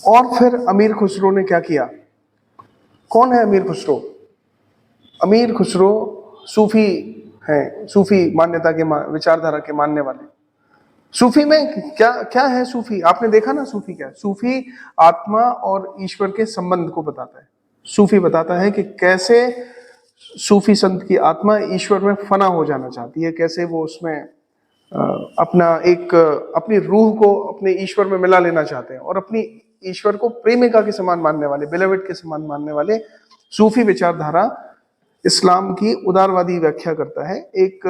और फिर अमीर खुसरो ने क्या किया? कौन है अमीर खुसरो? अमीर खुसरो सूफी हैं, सूफी मान्यता के विचारधारा के मानने वाले। सूफी में क्या क्या है? सूफी आपने देखा ना, सूफी क्या है? सूफी आत्मा और ईश्वर के संबंध को बताता है। सूफी बताता है कि कैसे सूफी संत की आत्मा ईश्वर में फना हो जाना चाहती है, कैसे वो उसमें अपना एक अपनी रूह को अपने ईश्वर में मिला लेना चाहते हैं, और अपनी ईश्वर को प्रेमिका के समान मानने वाले, बिलवेड के समान मानने वाले सूफी विचारधारा इस्लाम की उदारवादी व्याख्या करता है। एक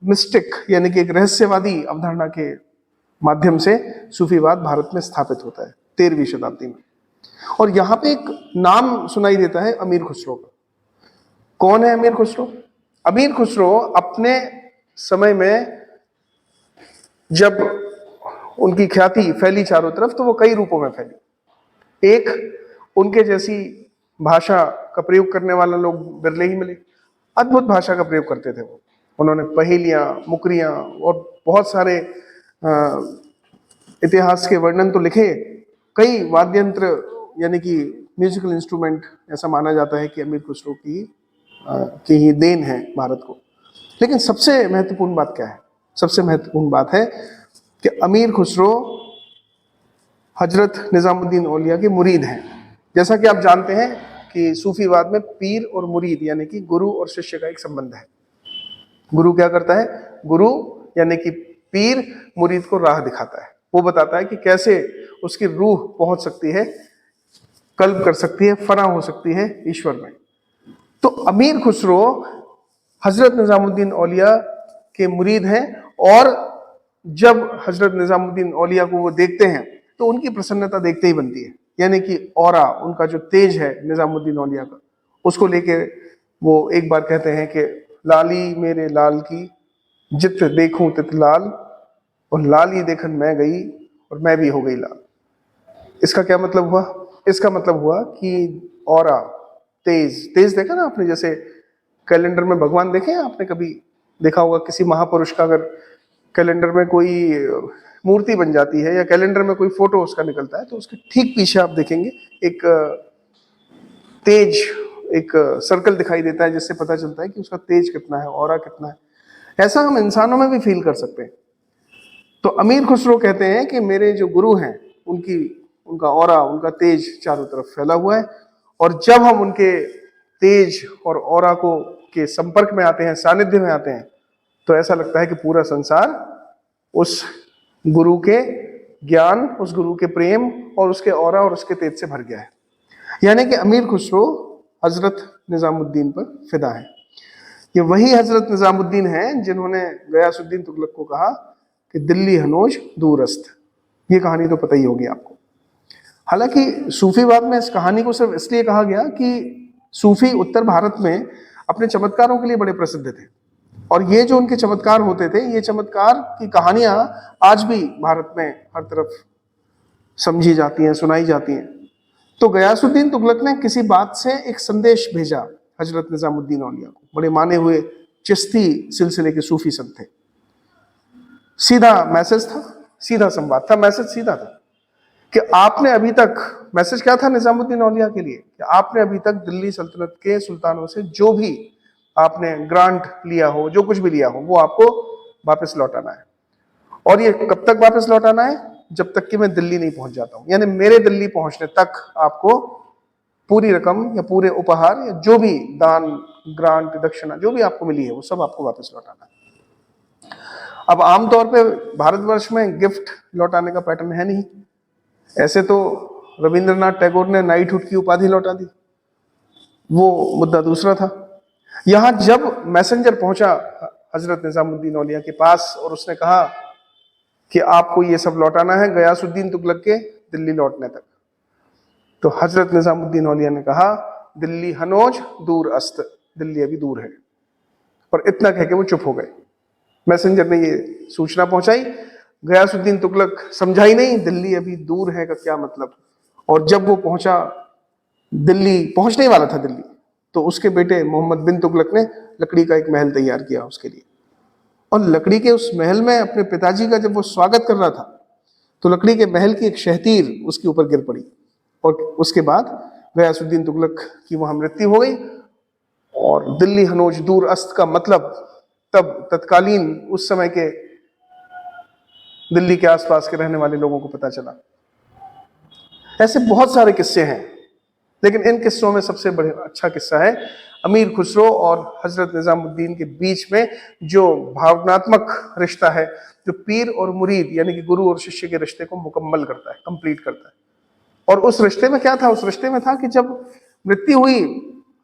मिस्टिक यानी कि एक रहस्यवादी अवधारणा के माध्यम से सूफीवाद भारत में स्थापित होता है 13वीं शताब्दी में। और यहाँ पे एक नाम सुनाई देता है अमीर खुसरो का। कौन है अमीर खुसरो? अमीर खुसरो अपने समय में जब उनकी ख्याति फैली चारों तरफ, तो वो कई रूपों में फैली। एक, उनके जैसी भाषा का प्रयोग करने वाला लोग बिरले ही मिले। अद्भुत भाषा का प्रयोग करते थे वो। उन्होंने पहेलियां, मुकरियां और बहुत सारे इतिहास के वर्णन तो लिखे। कई वाद्य यंत्र यानी कि म्यूजिकल इंस्ट्रूमेंट ऐसा माना जाता है कि अमीर खुसरो की ही देन है भारत को। लेकिन सबसे महत्वपूर्ण बात क्या है? सबसे महत्वपूर्ण बात है कि अमीर खुसरो हजरत निजामुद्दीन औलिया के मुरीद हैं। जैसा कि आप जानते हैं कि सूफीवाद में पीर और मुरीद यानी कि गुरु और शिष्य का एक संबंध है। गुरु क्या करता है? गुरु यानी कि पीर मुरीद को राह दिखाता है। वो बताता है कि कैसे उसकी रूह पहुंच सकती है, कल्ब कर सकती है, फना हो सकती है ईश्वर में। तो अमीर खुसरो हजरत निजामुद्दीन औलिया के मुरीद हैं, और जब हजरत निजामुद्दीन औलिया को वो देखते हैं तो उनकी प्रसन्नता देखते ही बनती है। यानी कि औरा, उनका जो तेज है निजामुद्दीन औलिया का, उसको लेके वो एक बार कहते हैं कि लाली मेरे लाल की जित देखूं तित लाल, और लाली देखन मैं गई और मैं भी हो गई लाल। इसका क्या मतलब हुआ? इसका मतलब हुआ कि औरा, तेज, तेज देखा ना आपने? जैसे कैलेंडर में भगवान देखे हैं आपने? कभी देखा होगा किसी महापुरुष का अगर कैलेंडर में कोई मूर्ति बन जाती है या कैलेंडर में कोई फोटो उसका निकलता है, तो उसके ठीक पीछे आप देखेंगे एक तेज, एक सर्कल दिखाई देता है, जिससे पता चलता है कि उसका तेज कितना है, ऑरा कितना है। ऐसा हम इंसानों में भी फील कर सकते हैं। तो अमीर खुसरो कहते हैं कि मेरे जो गुरु हैं उनका ऑरा, उनका तेज चारों तरफ फैला हुआ है, और जब हम उनके तेज और ऑरा को के संपर्क में आते हैं, सानिध्य में आते हैं, तो ऐसा लगता है कि पूरा संसार उस गुरु के ज्ञान, उस गुरु के प्रेम और उसके ऑरा और उसके तेज से भर गया है। यानी कि अमीर खुसरो हजरत निजामुद्दीन पर फिदा है। ये वही हजरत निजामुद्दीन हैं जिन्होंने गयासुद्दीन तुगलक को कहा कि दिल्ली हनोज दूरस्त। ये कहानी तो पता ही होगी आपको। हालांकि सूफीवाद में इस कहानी को सिर्फ इसलिए कहा गया कि सूफी उत्तर भारत में अपने चमत्कारों के लिए बड़े प्रसिद्ध थे, और ये जो उनके चमत्कार होते थे, ये चमत्कार की कहानियां आज भी भारत में हर तरफ समझी जाती हैं, सुनाई जाती हैं। तो गयासुद्दीन तुगलक ने किसी बात से एक संदेश भेजा हजरत निजामुद्दीन औलिया को। बड़े माने हुए चिश्ती सिलसिले के सूफी संत थे। सीधा मैसेज था, सीधा संवाद था, मैसेज सीधा था कि आपने अभी तक, मैसेज क्या था निजामुद्दीन औलिया के लिए, कि आपने अभी तक दिल्ली सल्तनत के सुल्तानों से जो भी आपने ग्रांट लिया हो, जो कुछ भी लिया हो, वो आपको वापस लौटाना है। और ये कब तक वापस लौटाना है? जब तक कि मैं दिल्ली नहीं पहुंच जाता हूं। यानी मेरे दिल्ली पहुंचने तक आपको पूरी रकम या पूरे उपहार या जो भी दान, ग्रांट, दक्षिणा जो भी आपको मिली है, वो सब आपको वापस लौटाना है। अब आमतौर पे भारतवर्ष में गिफ्ट लौटाने का पैटर्न है नहीं। ऐसे तो रविंद्रनाथ टैगोर ने नाइटहुड की उपाधि लौटा दी, वो मुद्दा दूसरा था। यहां जब मैसेंजर पहुंचा हजरत निजामुद्दीन औलिया के पास और उसने कहा कि आपको ये सब लौटाना है गयासुद्दीन तुगलक के दिल्ली लौटने तक, तो हजरत निजामुद्दीन औलिया ने कहा दिल्ली हनोज दूर अस्त, दिल्ली अभी दूर है। और इतना कह के वो चुप हो गए। मैसेंजर ने ये सूचना पहुंचाई, गयासुद्दीन तुगलक समझा ही नहीं दिल्ली अभी दूर है का क्या मतलब। और जब वो पहुंचा, दिल्ली पहुंचने वाला था दिल्ली, तो उसके बेटे मोहम्मद बिन तुगलक ने लकड़ी का एक महल तैयार किया उसके लिए। और लकड़ी के उस महल में अपने पिताजी का जब वो स्वागत कर रहा था, तो लकड़ी के महल की एक शहतीर उसके ऊपर गिर पड़ी और उसके बाद गयासुद्दीन तुगलक की वहां मृत्यु हो गई। और दिल्ली हनोज दूर अस्त का मतलब तब तत्कालीन उस समय के दिल्ली के आसपास के रहने वाले लोगों को पता चला। ऐसे बहुत सारे किस्से हैं, लेकिन इन किस्सों में सबसे बड़ा अच्छा किस्सा है अमीर खुसरो और हजरत निजामुद्दीन के बीच में जो भावनात्मक रिश्ता है, जो पीर और मुरीद यानी कि गुरु और शिष्य के रिश्ते को मुकम्मल करता है, कंप्लीट करता है। और उस रिश्ते में क्या था? उस रिश्ते में था कि जब मृत्यु हुई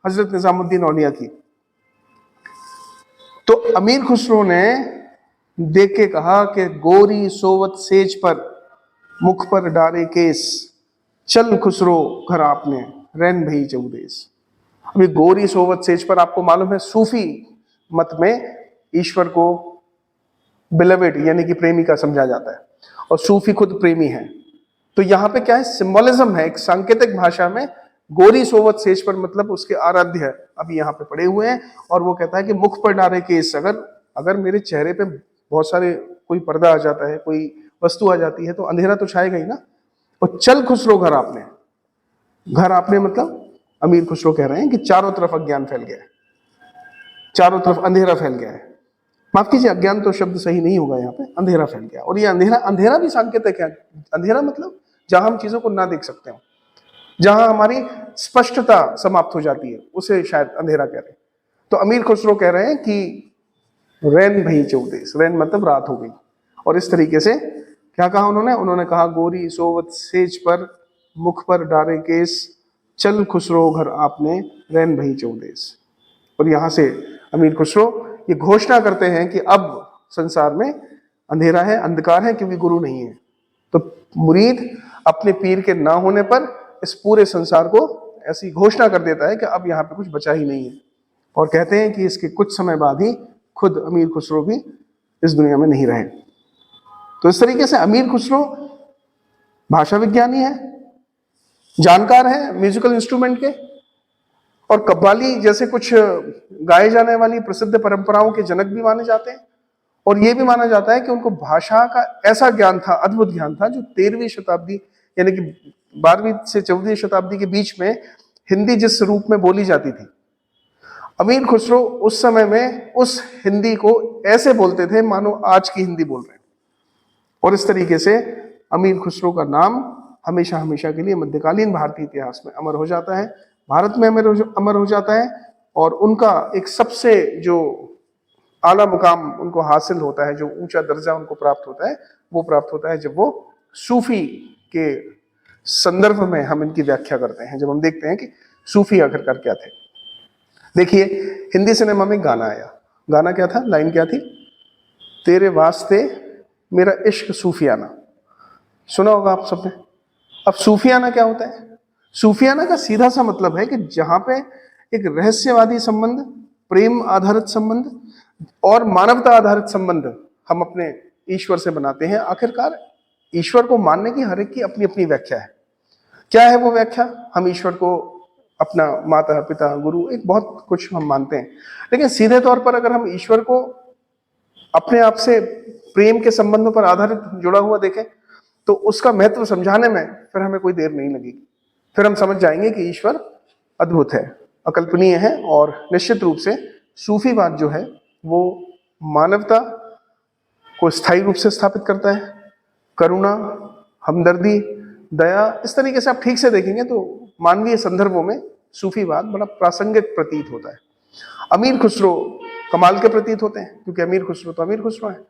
हजरत निजामुद्दीन औलिया की, तो अमीर खुसरो ने देख के कहा कि गोरी सोवत सेज पर मुख पर डारे केस, चल खुसरो घर आपने रैन भई चौदेस। अभी गोरी सोवत सेज पर आपको मालूम है सूफी मत में ईश्वर को बिलवेड यानी कि प्रेमिका समझा जाता है, और सूफी खुद प्रेमी है। तो यहाँ पे क्या है? सिंबोलिज्म है, एक सांकेतिक भाषा में गोरी सोवत सेज पर मतलब उसके आराध्य अभी यहाँ पे पड़े हुए हैं। और वो कहता है कि मुख पर डारे केस, अगर मेरे चेहरे पे बहुत सारे कोई पर्दा आ जाता है, कोई वस्तु आ जाती है, तो अंधेरा तो छाएगा ही ना। और चल खुसरो घर आपने, घर आपने मतलब अमीर खुसरो कह रहे हैं कि चारों तरफ अज्ञान फैल गया है, चारों तरफ अंधेरा फैल गया है। माफ कीजिए, अज्ञान तो शब्द सही नहीं होगा यहाँ पे, अंधेरा फैल गया। और ये अंधेरा भी सांकेतिक है। अंधेरा मतलब जहां हम चीजों को ना देख सकते हो, जहां हमारी स्पष्टता समाप्त हो जाती है, उसे शायद अंधेरा कह रहे हैं। तो अमीर खुसरो कह रहे हैं कि रैन भई चौदेस, रैन मतलब रात हो गई। और इस तरीके से क्या कहा उन्होंने कहा गोरी सोवत सेज पर मुख पर डारे केस, चल खुसरो घर आपने रैन भई चौदेस। और यहां से अमीर खुसरो ये घोषणा करते हैं कि अब संसार में अंधेरा है, अंधकार है, क्योंकि गुरु नहीं है। तो मुरीद अपने पीर के ना होने पर इस पूरे संसार को ऐसी घोषणा कर देता है कि अब यहाँ पे कुछ बचा ही नहीं है। और कहते हैं कि इसके कुछ समय बाद ही खुद अमीर खुसरो भी इस दुनिया में नहीं रहे। तो इस तरीके से अमीर खुसरो भाषा विज्ञानी है, जानकार है म्यूजिकल इंस्ट्रूमेंट के, और कव्वाली जैसे कुछ गाए जाने वाली प्रसिद्ध परंपराओं के जनक भी माने जाते हैं। और यह भी माना जाता है कि उनको भाषा का ऐसा ज्ञान था, अद्भुत ज्ञान था, जो 13वीं शताब्दी यानी कि 12वीं से 14वीं शताब्दी के बीच में हिंदी जिस रूप में बोली जाती थी, अमीर खुसरो उस समय में उस हिंदी को ऐसे बोलते थे मानो आज की हिंदी बोल रहे हैं। और इस तरीके से अमीर खुसरो का नाम हमेशा हमेशा के लिए मध्यकालीन भारतीय इतिहास में अमर हो जाता है, भारत में अमर हो जाता है। और उनका एक सबसे जो आला मुकाम उनको हासिल होता है, जो ऊंचा दर्जा उनको प्राप्त होता है, वो प्राप्त होता है जब वो सूफी के संदर्भ में हम इनकी व्याख्या करते हैं, जब हम देखते हैं कि सूफी आखिरकार क्या थे। देखिए, हिंदी सिनेमा में गाना आया, गाना क्या था, लाइन क्या थी? तेरे वास्ते मेरा इश्क सूफियाना। सुना होगा आप सबने। अब सूफियाना क्या होता है? सूफियाना का सीधा सा मतलब है कि जहां पे एक रहस्यवादी संबंध, प्रेम आधारित संबंध और मानवता आधारित संबंध हम अपने ईश्वर से बनाते हैं। आखिरकार ईश्वर को मानने की हर एक की अपनी अपनी व्याख्या है। क्या है वो व्याख्या? हम ईश्वर को अपना माता पिता गुरु एक बहुत कुछ हम मानते हैं, लेकिन सीधे तौर पर अगर हम ईश्वर को अपने आप से प्रेम के संबंधों पर आधारित जुड़ा हुआ देखें, तो उसका महत्व समझाने में फिर हमें कोई देर नहीं लगेगी। फिर हम समझ जाएंगे कि ईश्वर अद्भुत है, अकल्पनीय है। और निश्चित रूप से सूफीवाद जो है वो मानवता को स्थायी रूप से स्थापित करता है, करुणा, हमदर्दी, दया। इस तरीके से आप ठीक से देखेंगे तो मानवीय संदर्भों में सूफीवाद बड़ा प्रासंगिक प्रतीत होता है। अमीर खुसरो कमाल के प्रतीत होते हैं, क्योंकि अमीर खुसरो तो अमीर खुसरो है।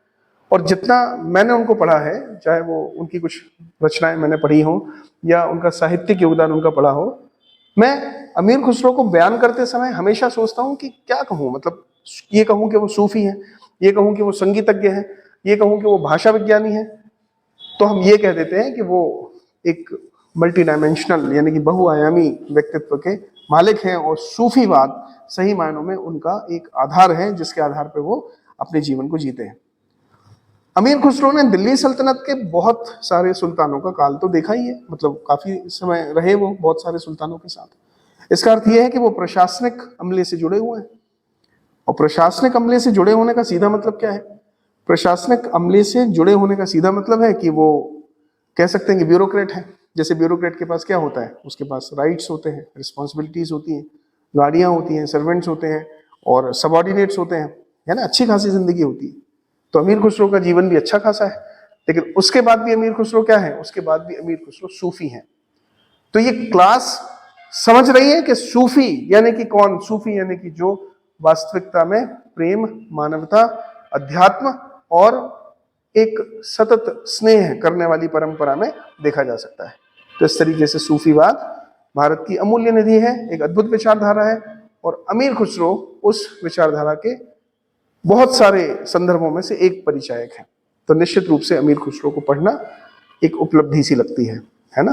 और जितना मैंने उनको पढ़ा है, चाहे वो उनकी कुछ रचनाएं मैंने पढ़ी हो या उनका साहित्यिक योगदान उनका पढ़ा हो, मैं अमीर खुसरो को बयान करते समय हमेशा सोचता हूँ कि क्या कहूँ। मतलब ये कहूँ कि वो सूफी हैं, ये कहूँ कि वो संगीतज्ञ हैं, ये कहूँ कि वो भाषा विज्ञानी हैं, तो हम ये कह देते हैं कि वो एक मल्टी डायमेंशनल यानी कि बहुआयामी व्यक्तित्व के मालिक हैं। और सूफीवाद सही मायनों में उनका एक आधार है, जिसके आधार पर वो अपने जीवन को जीते हैं। अमीर खुसरो ने दिल्ली सल्तनत के बहुत सारे सुल्तानों का काल तो देखा ही है, मतलब काफी समय रहे वो बहुत सारे सुल्तानों के साथ। इसका अर्थ यह है कि वो प्रशासनिक अमले से जुड़े हुए हैं। और प्रशासनिक अमले से जुड़े होने का सीधा मतलब क्या है? प्रशासनिक अमले से जुड़े होने का सीधा मतलब है कि वो कह सकते हैं कि ब्यूरोक्रेट है। जैसे ब्यूरोक्रेट के पास क्या होता है, उसके पास राइट्स होते हैं, रिस्पॉन्सिबिलिटीज होती हैं, गाड़ियां होती हैं, सर्वेंट्स होते हैं और सबॉर्डिनेट्स होते हैं, है ना, अच्छी खासी जिंदगी होती है। तो अमीर खुसरो का जीवन भी अच्छा खासा है, लेकिन उसके बाद भी अमीर खुसरो क्या है, उसके बाद भी अमीर खुसरो सूफी हैं। तो ये क्लास समझ रही है कि सूफी यानी कि कौन, सूफी यानी कि जो वास्तविकता में प्रेम, मानवता, अध्यात्म और एक सतत स्नेह करने वाली परंपरा में देखा जा सकता है। तो इस तरीके से सूफीवाद भारत की अमूल्य निधि है, एक अद्भुत विचारधारा है, और अमीर खुसरो उस विचारधारा के बहुत सारे संदर्भों में से एक परिचायक है। तो निश्चित रूप से अमीर खुसरो को पढ़ना एक उपलब्धि सी लगती है ना।